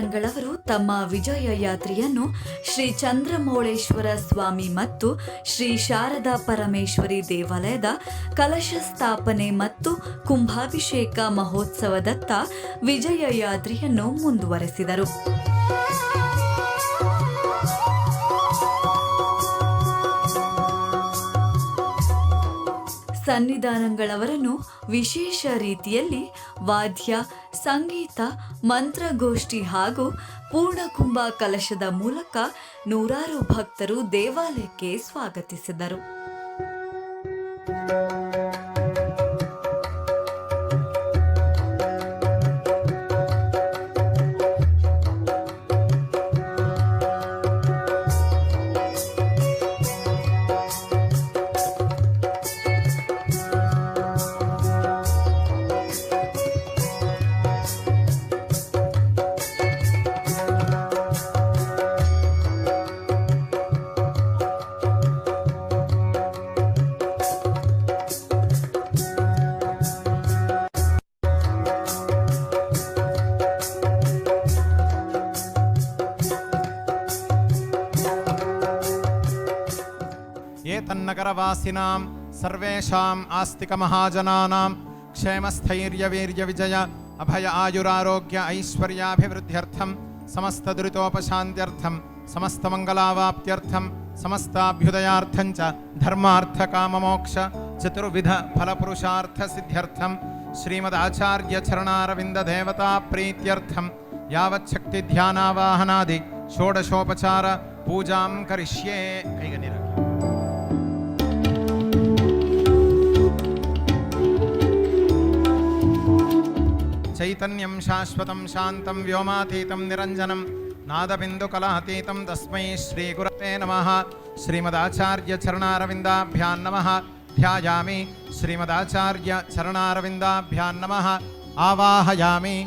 ಸನ್ನಿಧಾನಂಗಳವರು ತಮ್ಮ ವಿಜಯ ಯಾತ್ರೆಯನ್ನು ಶ್ರೀ ಚಂದ್ರಮೌಳೇಶ್ವರ ಸ್ವಾಮಿ ಮತ್ತು ಶ್ರೀ ಶಾರದಾ ಪರಮೇಶ್ವರಿ ದೇವಾಲಯದ ಕಲಶ ಸ್ಥಾಪನೆ ಮತ್ತು ಕುಂಭಾಭಿಷೇಕ ಮಹೋತ್ಸವದತ್ತ ವಿಜಯ ಯಾತ್ರೆಯನ್ನು ಮುಂದುವರೆಸಿದರು. ಸನ್ನಿಧಾನಗಳವರನ್ನು ವಿಶೇಷ ರೀತಿಯಲ್ಲಿ ವಾದ್ಯ, ಸಂಗೀತ, ಮಂತ್ರಗೋಷ್ಠಿ ಹಾಗೂ ಪೂರ್ಣಕುಂಭ ಕಲಶದ ಮೂಲಕ ನೂರಾರು ಭಕ್ತರು ದೇವಾಲಯಕ್ಕೆ ಸ್ವಾಗತಿಸಿದರು. तन्नगरवासिनां सर्वेषां आस्तिकमहाजनानां क्षेमस्थैर्यवीर्यविजय अभय आयुरारोग्य ऐश्वर्याभिवृद्ध्यर्थं समस्तदुरितोपशान्त्यर्थं समस्तमङ्गलावाप्त्यर्थं समस्ताभ्युदयार्थं च धर्मार्थकाममोक्ष चतुर्विध फलपुरुषार्थसिद्ध्यर्थं श्रीमदाचार्यचरणारविन्ददेवताप्रीत्यर्थं यावच्छक्तिध्यानावाहनादि षोडशोपचार पूजां करिष्ये. चैतन्यं शाश्वतं शान्तं व्योमातीतं निरञ्जनं नादबिन्दुकलातीतं तस्मै श्रीगुरवे नमः. श्रीमदाचार्यचरणारविन्दाभ्यां नमः. ध्यायामि श्रीमदाचार्यचरणारविन्दाभ्यां नमः. आवाहयामि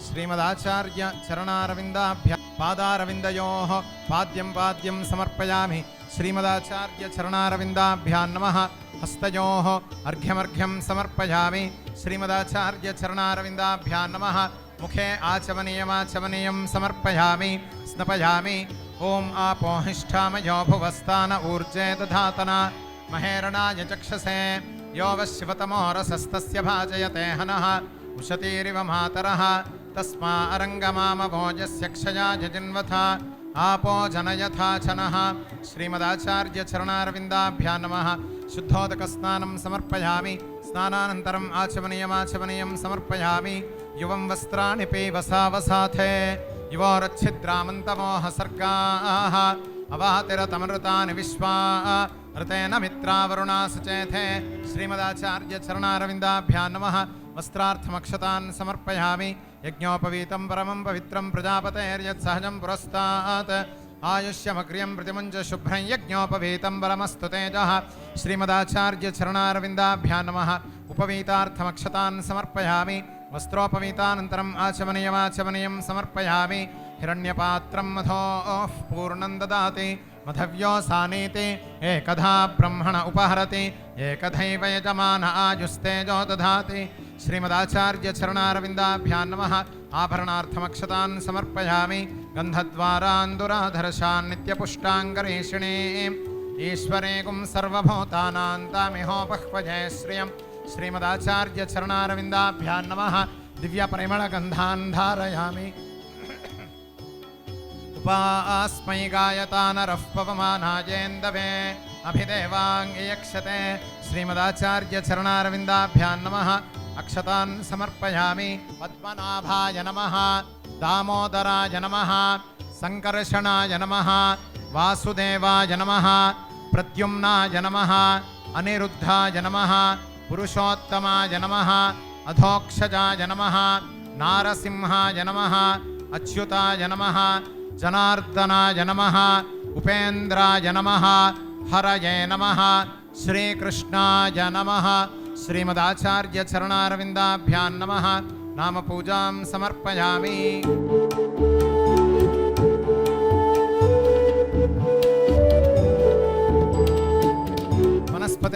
श्रीमदाचार्यचरणारविन्दाभ्यां पादारविन्दयोः पाद्यं पाद्यं समर्पयामि. श्रीमदाचार्यचरणारविन्दाभ्यां नमः. हस्तयोः अर्घ्यमर्घ्यं समर्पयामि. श्रीमदाचार्यचरणारविन्दाभ्यां नमः. मुखे आचमनीयमाचमनीयं समर्पयामि. स्नपयामि. ॐ आपोहिष्ठामयो भुवस्थान ऊर्जे दधातना महेरणाय चक्षसे यो वशिवतमोरसस्तस्य भाजयते हनः उशतीरिव मातरः तस्मा अरङ्गमामभोजस्य क्षयाय जिन्वथा आपो जनयथा चनः. श्रीमदाचार्यचरणारविन्दाभ्यां नमः. शुद्धोदकस्नानं समर्पयामि. स्नानानन्तरम् आचमनीयमाचमनीयं समर्पयामि. युवं वस्त्राणि पीवसावसाथे युवोरच्छिद्रामन्तमोह सर्गाः अवातिरतमृतानि विश्वा ऋतेन मित्रावरुणा सचेथे. श्रीमदाचार्यचरणारविन्दाभ्यां नमः. वस्त्रार्थमक्षतान् समर्पयामि. यज्ञोपवीतं परमं पवित्रं प्रजापतेर्यत्सहजं पुरस्तात् आयुष्यमग्र्यं प्रतिमुञ्च शुभ्रं यज्ञोपवीतं परमस्तु तेजः. श्रीमदाचार्यचरणारविन्दाभ्यां नमः. उपवीतार्थमक्षतान् समर्पयामि. वस्त्रोपवीतानन्तरम् आचमनीयमाचमनीयं समर्पयामि. हिरण्यपात्रं मधोः पूर्णं ददाति मधव्यो सानीति एकधा ब्रह्मण उपहरति एकधैव यजमान आयुस्तेजो दधाति. श्रीमदाचार्यचरणारविन्दाभ्यां नमः. आभरणार्थमक्षतान् समर्पयामि. गन्धद्वारान्दुराधर्षान् नित्यपुष्टाङ्गरेषिणीम् ईश्वरेकुं सर्वभूतानां तामिहोपह्वजे श्रियं. श्रीमदाचार्यचरणारविन्दाभ्यां नमः. दिव्यपरिमळगन्धान् धारयामि. उपास्मै गायतानरः पवमानायेन्दवे अभिदेवाङ्गयक्षते. श्रीमदाचार्यचरणारविन्दाभ्यां नमः. अक्षतान् समर्पयामि. पद्मनाभाय नमः. दामोदराय नमः. संकर्षणाय नमः. वासुदेवाय नमः. प्रद्युम्नाय नमः. अनिरुद्धाय नमः. पुरुषोत्तमाय नमः. अधोक्षजाय नमः. नारसिंहाय नमः. अच्युताय नमः. जनार्दनाय नमः. उपेन्द्राय नमः. हरये नमः. श्रीकृष्णाय नमः. श्रीमदाचार्यचरणारविन्दाभ्यां नमः. नाम पूजां समर्पयामि.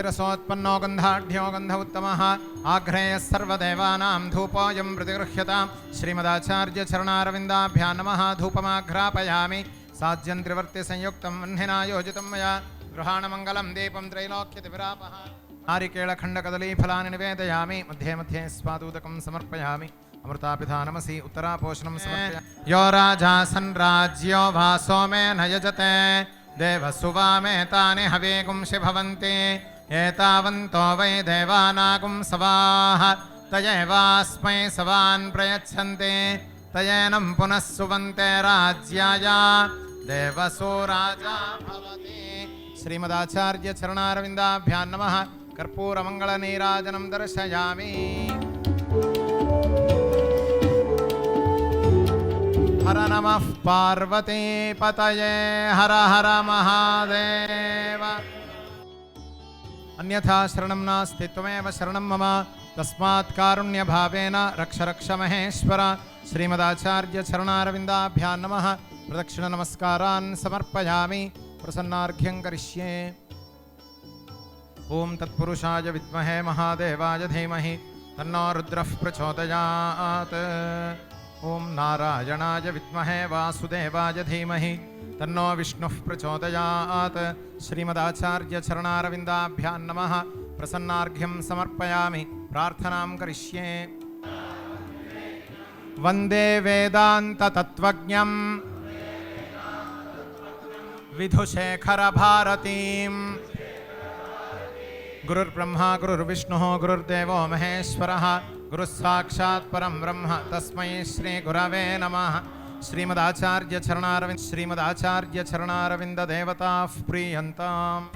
शिरसोत्पन्नो गन्धाढ्यो गन्ध उत्तमः आघ्रेयः सर्वदेवानां धूपोऽयं प्रतिगृह्यतां श्रीमदाचार्यचरणारविन्दाभ्यां नमः धूपमाघ्रापयामि साज्यं त्रिवर्तिसंयुक्तं वह्निना योजितं मया गृहाणमङ्गलं दीपं त्रैलोक्यतिविरापः नारिकेळखण्डकदलीफलानि निवेदयामि मध्ये मध्ये स्वादूदकं समर्पयामि अमृतापिधानमसि उत्तरापोषणं समर्पयामि यो राजा सन्राज्यो वा सोमेन यजते देवसुवामेतानि हवीगुंषि भवन्ति एतावन्तो वै देवानागुं सवाः तयैवास्मै सवान् प्रयच्छन्ति तयेनं पुनः सुवन्ते राज्याय देवसो राजा भवति श्रीमदाचार्यचरणारविन्दाभ्यां नमः कर्पूरमङ्गलनीराजनं दर्शयामि हर नमः पार्वतीपतये हर हर महादेव अन्यथा शरणं नास्ति त्वमेव शरणं मम तस्मात् कारुण्यभावेन रक्ष रक्ष महेश्वर श्रीमदाचार्यचरणारविन्दाभ्यां नमः प्रदक्षिणनमस्कारान् समर्पयामि प्रसन्नार्घ्यं करिष्ये ॐ तत्पुरुषाय विद्महे महादेवाय धीमहि तन्नो रुद्रः प्रचोदयात् ॐ नारायणाय विद्महे वासुदेवाय धीमहि तन्नो विष्णुः प्रचोदयात् श्रीमदाचार्यचरणारविन्दाभ्यां नमः प्रसन्नार्घ्यं समर्पयामि प्रार्थनां करिष्ये वन्दे वेदान्ततत्त्वज्ञं विधुशेखरभारतीं गुरुर्ब्रह्मा गुरुर्विष्णुः गुरुर्देवो महेश्वरः गुरुः साक्षात् परं ब्रह्म तस्मै श्रीगुरवे नमः श्रीमदाचार्यचरणारविन्ददेवताः प्रीयन्ताम्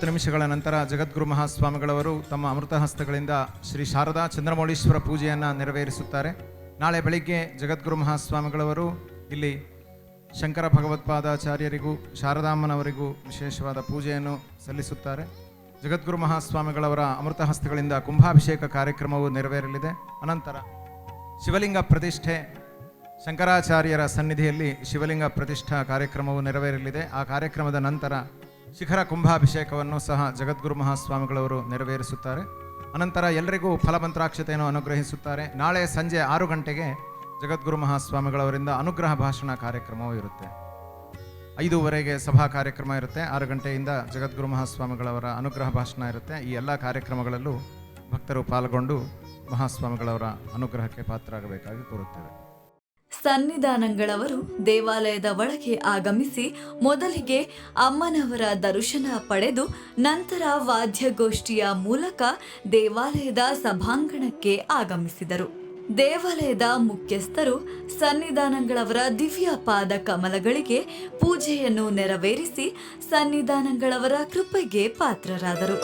ನಿಮಿಷಗಳ ನಂತರ ಜಗದ್ಗುರು ಮಹಾಸ್ವಾಮಿಗಳವರು ತಮ್ಮ ಅಮೃತ ಹಸ್ತಗಳಿಂದ ಶ್ರೀ ಶಾರದಾ ಚಂದ್ರಮೌಳೀಶ್ವರ ಪೂಜೆಯನ್ನು ನೆರವೇರಿಸುತ್ತಾರೆ. ನಾಳೆ ಬೆಳಿಗ್ಗೆ ಜಗದ್ಗುರು ಮಹಾಸ್ವಾಮಿಗಳವರು ಇಲ್ಲಿ ಶಂಕರ ಭಗವತ್ಪಾದಾಚಾರ್ಯರಿಗೂ ಶಾರದಾಮ್ಮನವರಿಗೂ ವಿಶೇಷವಾದ ಪೂಜೆಯನ್ನು ಸಲ್ಲಿಸುತ್ತಾರೆ. ಜಗದ್ಗುರು ಮಹಾಸ್ವಾಮಿಗಳವರ ಅಮೃತ ಹಸ್ತಗಳಿಂದ ಕುಂಭಾಭಿಷೇಕ ಕಾರ್ಯಕ್ರಮವು ನೆರವೇರಲಿದೆ. ಅನಂತರ ಶಿವಲಿಂಗ ಪ್ರತಿಷ್ಠೆ ಶಂಕರಾಚಾರ್ಯರ ಸನ್ನಿಧಿಯಲ್ಲಿ ಶಿವಲಿಂಗ ಪ್ರತಿಷ್ಠಾ ಕಾರ್ಯಕ್ರಮವು ನೆರವೇರಲಿದೆ. ಆ ಕಾರ್ಯಕ್ರಮದ ನಂತರ ಶಿಖರ ಕುಂಭಾಭಿಷೇಕವನ್ನು ಸಹ ಜಗದ್ಗುರು ಮಹಾಸ್ವಾಮಿಗಳವರು ನೆರವೇರಿಸುತ್ತಾರೆ. ಅನಂತರ ಎಲ್ಲರಿಗೂ ಫಲಮಂತ್ರಾಕ್ಷತೆಯನ್ನು ಅನುಗ್ರಹಿಸುತ್ತಾರೆ. ನಾಳೆ ಸಂಜೆ 6 ಗಂಟೆಗೆ ಜಗದ್ಗುರು ಮಹಾಸ್ವಾಮಿಗಳವರಿಂದ ಅನುಗ್ರಹ ಭಾಷಣ ಕಾರ್ಯಕ್ರಮವೂ ಇರುತ್ತೆ. 5:15 ಸಭಾ ಕಾರ್ಯಕ್ರಮ ಇರುತ್ತೆ. 6 ಗಂಟೆಯಿಂದ ಜಗದ್ಗುರು ಮಹಾಸ್ವಾಮಿಗಳವರ ಅನುಗ್ರಹ ಭಾಷಣ ಇರುತ್ತೆ. ಈ ಎಲ್ಲ ಕಾರ್ಯಕ್ರಮಗಳಲ್ಲೂ ಭಕ್ತರು ಪಾಲ್ಗೊಂಡು ಮಹಾಸ್ವಾಮಿಗಳವರ ಅನುಗ್ರಹಕ್ಕೆ ಪಾತ್ರರಾಗಬೇಕಾಗಿ ಕೋರುತ್ತೇವೆ. ಸನ್ನಿಧಾನಗಳವರು ದೇವಾಲಯದ ಒಳಗೆ ಆಗಮಿಸಿ ಮೊದಲಿಗೆ ಅಮ್ಮನವರ ದರ್ಶನ ಪಡೆದು ನಂತರ ವಾದ್ಯಗೋಷ್ಠಿಯ ಮೂಲಕ ದೇವಾಲಯದ ಸಭಾಂಗಣಕ್ಕೆ ಆಗಮಿಸಿದರು. ದೇವಾಲಯದ ಮುಖ್ಯಸ್ಥರು ಸನ್ನಿಧಾನಗಳವರ ದಿವ್ಯ ಪಾದ ಕಮಲಗಳಿಗೆ ಪೂಜೆಯನ್ನು ನೆರವೇರಿಸಿ ಸನ್ನಿಧಾನಗಳವರ ಕೃಪೆಗೆ ಪಾತ್ರರಾದರು.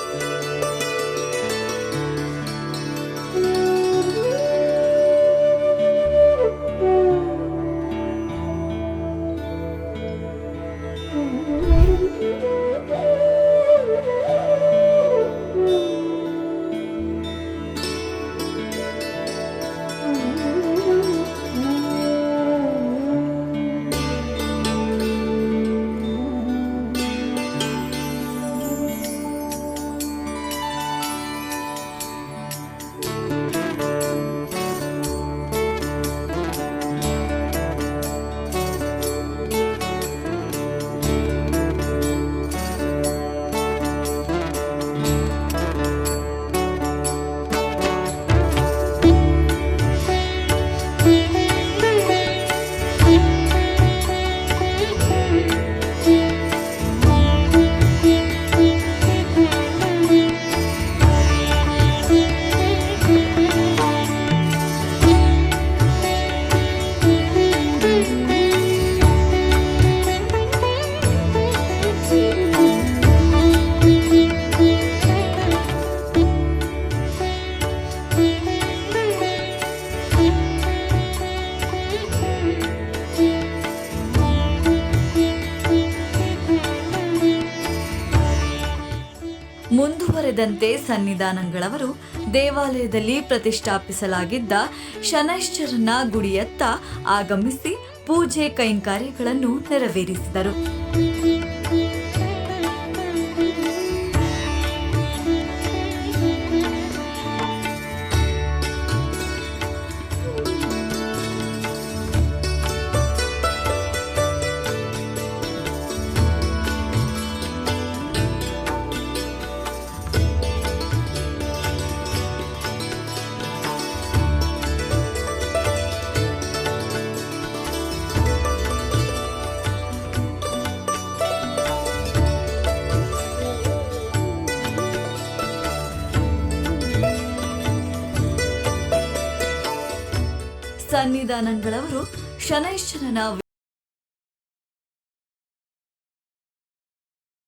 ಮುಂದುವರೆದಂತೆ ಸನ್ನಿಧಾನಗಳವರು ದೇವಾಲಯದಲ್ಲಿ ಪ್ರತಿಷ್ಠಾಪಿಸಲಾಗಿದ್ದ ಶನೈಶ್ಚರನ ಗುಡಿಯತ್ತ ಆಗಮಿಸಿ ಪೂಜೆ ಕೈಂಕರ್ಯಗಳನ್ನು ನೆರವೇರಿಸಿದರು. ಸನ್ನಿಧಾನಗಳವರು ಶನೈಶ್ಚರನ